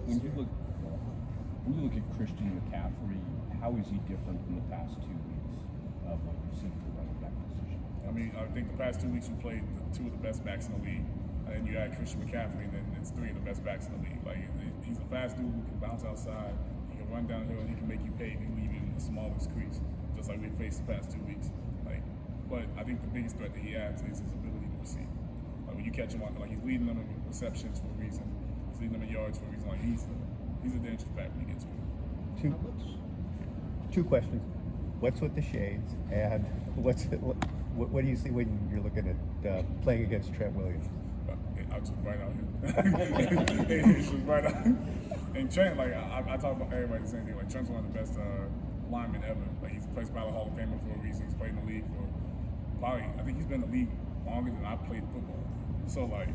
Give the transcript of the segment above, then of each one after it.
when you look at Christian McCaffrey, how is he different in the past 2 weeks of what you've seen from the running back position? I mean, I think the past 2 weeks we played two of the best backs in the league, and then you add Christian McCaffrey, and then it's three of the best backs in the league. Like, he's a fast dude who can bounce outside, he can run downhill, and he can make you pay if you leave him in the smallest crease, just like we faced the past 2 weeks. Like, but I think the biggest threat that he adds is his ability to receive. Like, when you catch him on, like, he's leading them in receptions for a reason. He's leading them in yards for a reason. Like, he's a dangerous back when you get to him. Two questions. What's with the shades, and what do you see when you're looking at playing against Trent Williams? I was just right out here. It's just right out. And Trent, like I talk about everybody the same thing. Like, Trent's one of the best linemen ever. Like, he's placed by the Hall of Famer for a reason. He's played in the league for probably, I think he's been in the league longer than I've played football. So like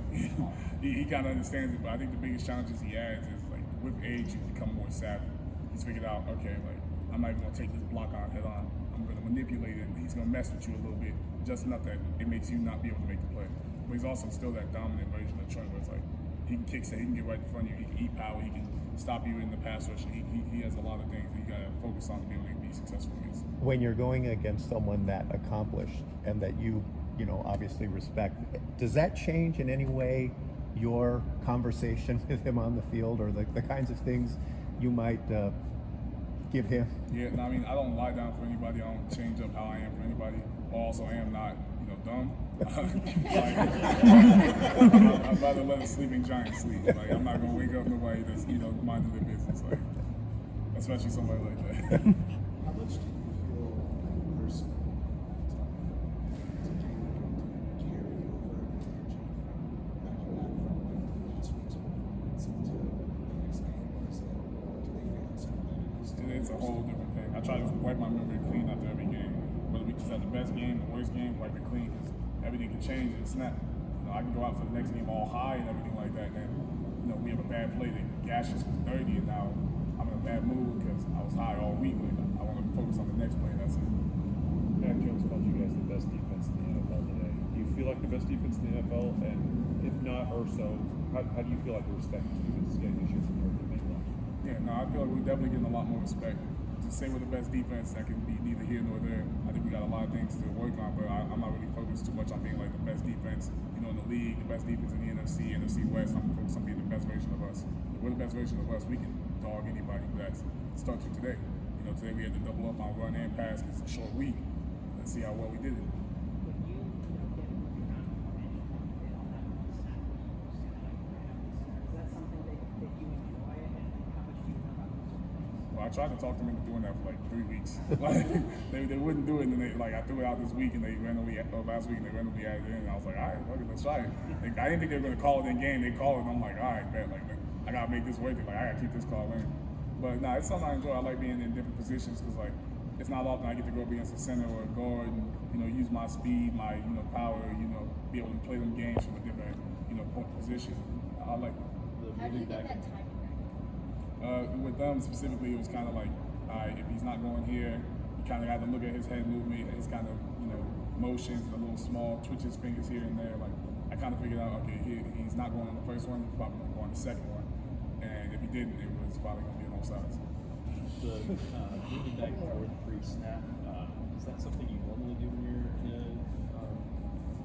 he kind of understands it. But I think the biggest challenges he adds is, like, with age you become more savvy. He's figured out, okay, like, I'm not even gonna take this block on head on. I'm gonna manipulate it. He's gonna mess with you a little bit, just enough that it makes you not be able to make the play. But he's also still that dominant version of Trent, where it's like he can kick set, he can get right in front of you, he can eat power, he can stop you in the pass rush. He has a lot of things that you gotta focus on to be able to be successful against. When you're going against someone that accomplished and that you obviously respect, does that change in any way your conversation with him on the field, or the kinds of things you might give him? Yeah, no, I mean, I don't lie down for anybody. I don't change up how I am for anybody. I also am not, dumb. I'd rather let a sleeping giant sleep. Like, I'm not gonna wake up nobody that's minding their business. Like, especially somebody like that. How much do you feel personally to carry over energy from you had from last week's performance into the next game? Or is it, do they feel some of that? It's a whole different thing. I try to wipe my memory clean after every game. Whether we just had the best game, the worst game, wipe it clean, because everything can change and snap. I can go out for the next game all high and everything like that, and then we have a bad play that gashes for 30, and now I'm in a bad mood because I was high all week. Like, I want to focus on the next play. That's it. Matt Jones called you guys the best defense in the NFL today. Do you feel like the best defense in the NFL? And if not, or so, how do you feel like the respect this defense is getting this year compared to maybe last year? Yeah, no, I feel like we're definitely getting a lot more respect. To say we're the best defense, that can be neither here nor there. I think we got a lot of things to work on, but I'm not really focused too much on being like the best defense, in the league, the best defense in the NFC West. I'm focused on being the best version of us. If we're the best version of us, we can dog anybody. That starts with today. Today we had to double up on run and pass because it's a short week. Let's see how well we did it. I tried to talk them into doing that for like 3 weeks. Like, they wouldn't do it, and then I threw it out this week, and they randomly last week, and they randomly added it in, and I was like, all right, fuck it, let's try it. Like, I didn't think they were gonna call it in game. They called it, and I'm like, all right, bet. Like, I gotta make this worth it. Like, I gotta keep this call in. But no, it's something I enjoy. I like being in different positions because, like, it's not often I get to go up against a center or a guard and use my speed, my power, be able to play them games from a different position. I like it. How do you get that timing right? With them specifically, it was kind of like, all right, if he's not going here, you kind of got to look at his head movement, his kind of, motions, the little small twitches, fingers here and there. Like, I kind of figured out, okay, he's not going on the first one, he's probably going to go on the second one. And if he didn't, it was probably going to be on both sides. The moving back and forth pre-snap, is that something you normally do when you're in a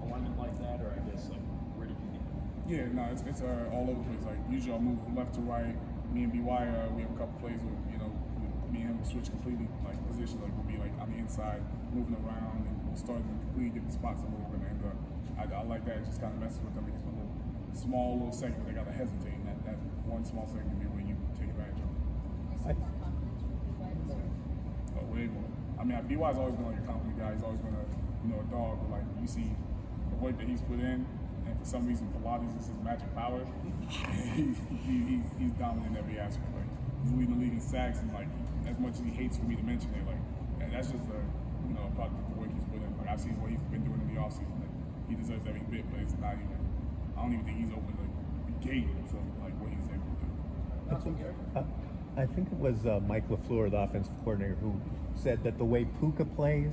alignment like that, or I guess, like, where did you get it? Yeah, no, it's all over the place. Like, usually I'll move from left to right. Me and BY, we have a couple plays where, me and him will switch completely, like, positions. Like, we'll be, like, on the inside, moving around, and we'll start in completely different spots than where we're going to end up. I like that. It just kind of messes with them. It's a little second where they got to hesitate. And that one small second can be where you take advantage of it. Way more. I mean, BY's always been like a confident guy. He's always been a dog. But like, you see the work that he's put in, and for some reason Pilates is his magic power. He's dominant in every aspect. Like, he's leading the league in sacks, and like, as much as he hates for me to mention it, like, and that's just a product of the work he's put in. Like, I've seen what he's been doing in the offseason. Like, he deserves every bit, but it's not even. I don't even think he's opened the gate to like what he's able to do. I think it was Mike LaFleur, the offensive coordinator, who said that the way Puka plays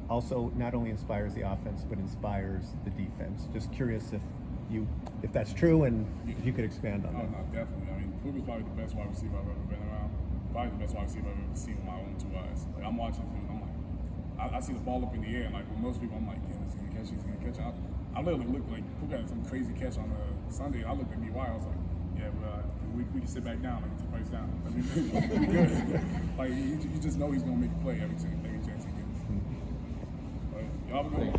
also not only inspires the offense but inspires the defense. Just curious if that's true and if you could expand on that. No, definitely. I mean, Puka's probably the best wide receiver I've ever been around. Probably the best wide receiver I've ever seen with my own two eyes. Like I'm watching this dude, I'm like, I see the ball up in the air, and like with most people, I'm like, yeah, he's gonna catch it, he's gonna catch it. I literally looked like Puka had some crazy catch on Sunday, and I looked at BY, I was like, yeah, well, we can sit back down, like it's a first down. I mean, we good. Like you just know he's gonna make a play every chance he gets. But y'all have a good one.